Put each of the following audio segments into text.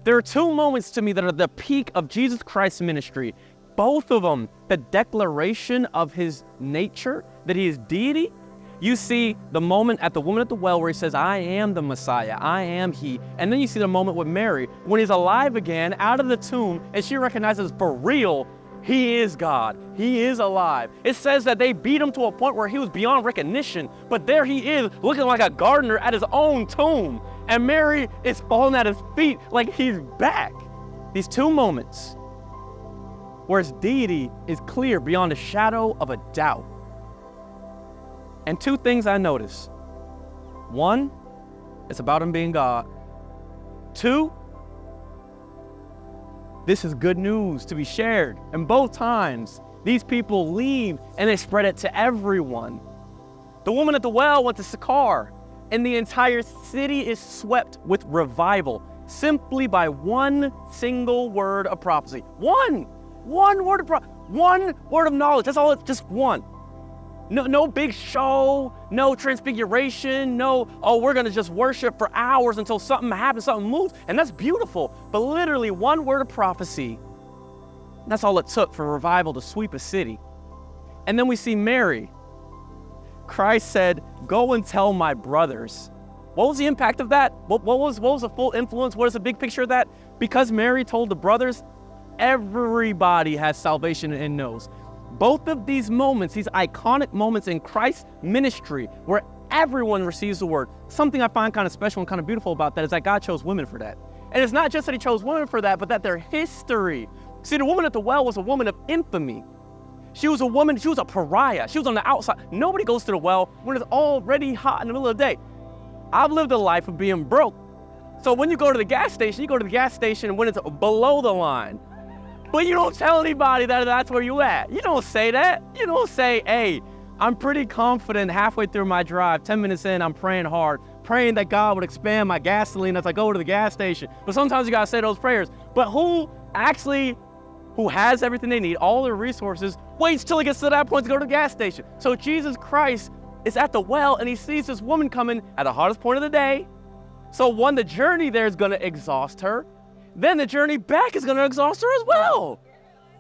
There are two moments to me that are the peak of Jesus Christ's ministry. Both of them, the declaration of his nature, that he is deity. You see the moment at the woman at the well where he says, I am the Messiah, I am he. And then you see the moment with Mary when he's alive again out of the tomb and she recognizes for real, he is God, he is alive. It says that they beat him to a point where he was beyond recognition, but there he is looking like a gardener at his own tomb. And Mary is falling at his feet like he's back. These two moments where his deity is clear beyond a shadow of a doubt. And two things I notice. One, it's about him being God. Two, this is good news to be shared. And both times, these people leave and they spread it to everyone. The woman at the well went to Sychar, and the entire city is swept with revival simply by one single word of prophecy. One word of knowledge. That's all. It's just one. No big show, no transfiguration, we're gonna just worship for hours until something happens, something moves, and that's beautiful. But literally one word of prophecy, that's all it took for revival to sweep a city. And then we see Mary. Christ said, go and tell my brothers. What was the impact of that? What was the full influence? What is the big picture of that? Because Mary told the brothers, everybody has salvation and knows. Both of these moments, these iconic moments in Christ's ministry where everyone receives the word. Something I find kind of special and kind of beautiful about that is that God chose women for that. And it's not just that he chose women for that, but that their history. See, the woman at the well was a woman of infamy. She was a woman, she was a pariah. She was on the outside. Nobody goes to the well when it's already hot in the middle of the day. I've lived a life of being broke. So when you go to the gas station, you go to the gas station when it's below the line. But you don't tell anybody that that's where you at. You don't say that. You don't say, hey, I'm pretty confident halfway through my drive, 10 minutes in, I'm praying hard, praying that God would expand my gasoline as I go to the gas station. But sometimes you gotta say those prayers. But who has everything they need, all their resources, waits till it gets to that point to go to the gas station? So Jesus Christ is at the well and he sees this woman coming at the hottest point of the day. So one, the journey there is gonna exhaust her. Then the journey back is going to exhaust her as well.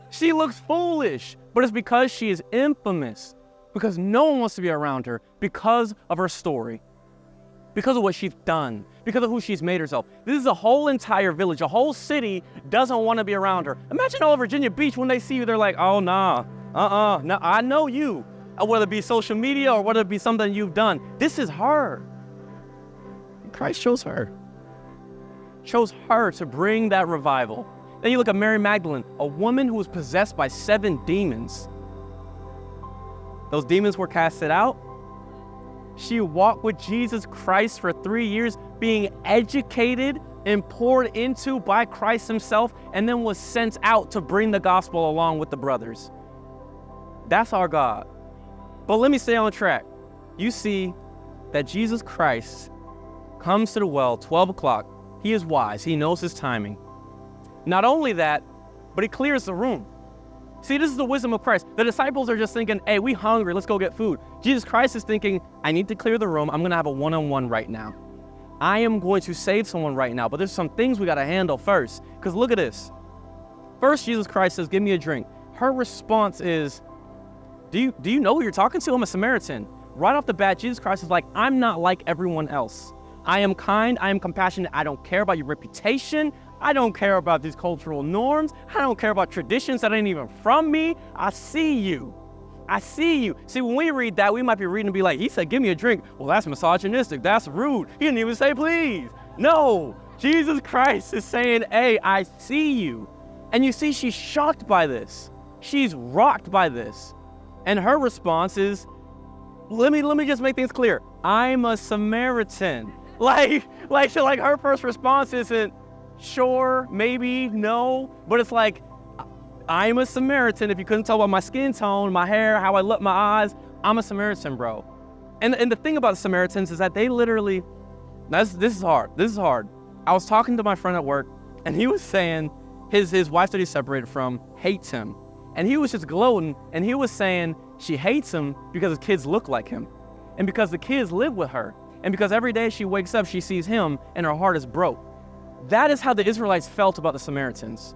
She looks foolish, but it's because she is infamous, because no one wants to be around her because of her story, because of what she's done, because of who she's made herself. This is a whole entire village, a whole city doesn't want to be around her. Imagine all of Virginia Beach, when they see you, they're like, oh, nah, no, I know you, whether it be social media or whether it be something you've done. This is her. Christ chose her to bring that revival. Then you look at Mary Magdalene, a woman who was possessed by 7 demons. Those demons were casted out. She walked with Jesus Christ for 3 years, being educated and poured into by Christ himself, and then was sent out to bring the gospel along with the brothers. That's our God. But let me stay on track. You see that Jesus Christ comes to the well, 12 o'clock. He is wise. He knows his timing. Not only that, but he clears the room. See, this is the wisdom of Christ. The disciples are just thinking, hey, we hungry. Let's go get food. Jesus Christ is thinking, I need to clear the room. I'm going to have a one-on-one right now. I am going to save someone right now, but there's some things we got to handle first. Because look at this. First, Jesus Christ says, give me a drink. Her response is, do you know who you're talking to? I'm a Samaritan. Right off the bat, Jesus Christ is like, I'm not like everyone else. I am kind, I am compassionate, I don't care about your reputation, I don't care about these cultural norms, I don't care about traditions that ain't even from me. I see you. See, when we read that, we might be reading and be like, he said, give me a drink. Well, that's misogynistic, that's rude. He didn't even say please. No, Jesus Christ is saying, hey, I see you. And you see, she's shocked by this. She's rocked by this. And her response is, let me just make things clear. I'm a Samaritan. Like her first response isn't sure, maybe, no, but it's like, I'm a Samaritan. If you couldn't tell by my skin tone, my hair, how I look, my eyes, I'm a Samaritan, bro. And the thing about the Samaritans is that they literally, this is hard. I was talking to my friend at work, and he was saying his wife that he's separated from hates him. And he was just gloating, and he was saying she hates him because his kids look like him, and because the kids live with her, and because every day she wakes up, she sees him, and her heart is broke. That is how the Israelites felt about the Samaritans,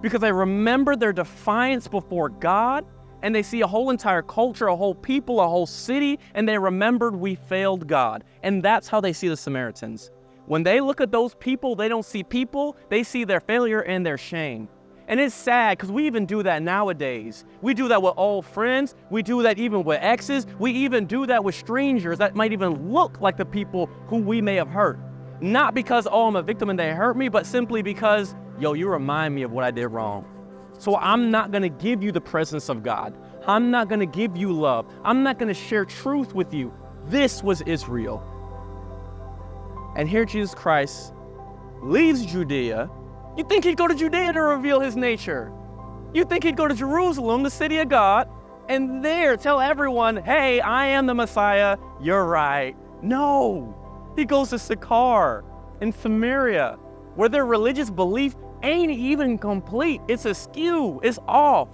because they remembered their defiance before God, and they see a whole entire culture, a whole people, a whole city, and they remembered we failed God. And that's how they see the Samaritans. When they look at those people, they don't see people, they see their failure and their shame. And it's sad because we even do that nowadays. We do that with old friends. We do that even with exes. We even do that with strangers that might even look like the people who we may have hurt. Not because, oh, I'm a victim and they hurt me, but simply because, yo, you remind me of what I did wrong. So I'm not going to give you the presence of God. I'm not going to give you love. I'm not going to share truth with you. This was Israel. And here Jesus Christ leaves Judea. You think he'd go to Judea to reveal his nature? You think he'd go to Jerusalem, the city of God, and there tell everyone, hey, I am the Messiah, you're right. No, he goes to Sychar in Samaria, where their religious belief ain't even complete. It's askew, it's off.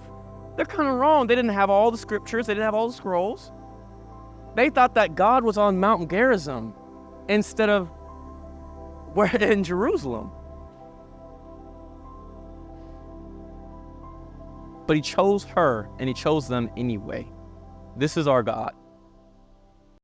They're kind of wrong. They didn't have all the scriptures, they didn't have all the scrolls. They thought that God was on Mount Gerizim instead of where in Jerusalem. But he chose her, and he chose them anyway. This is our God.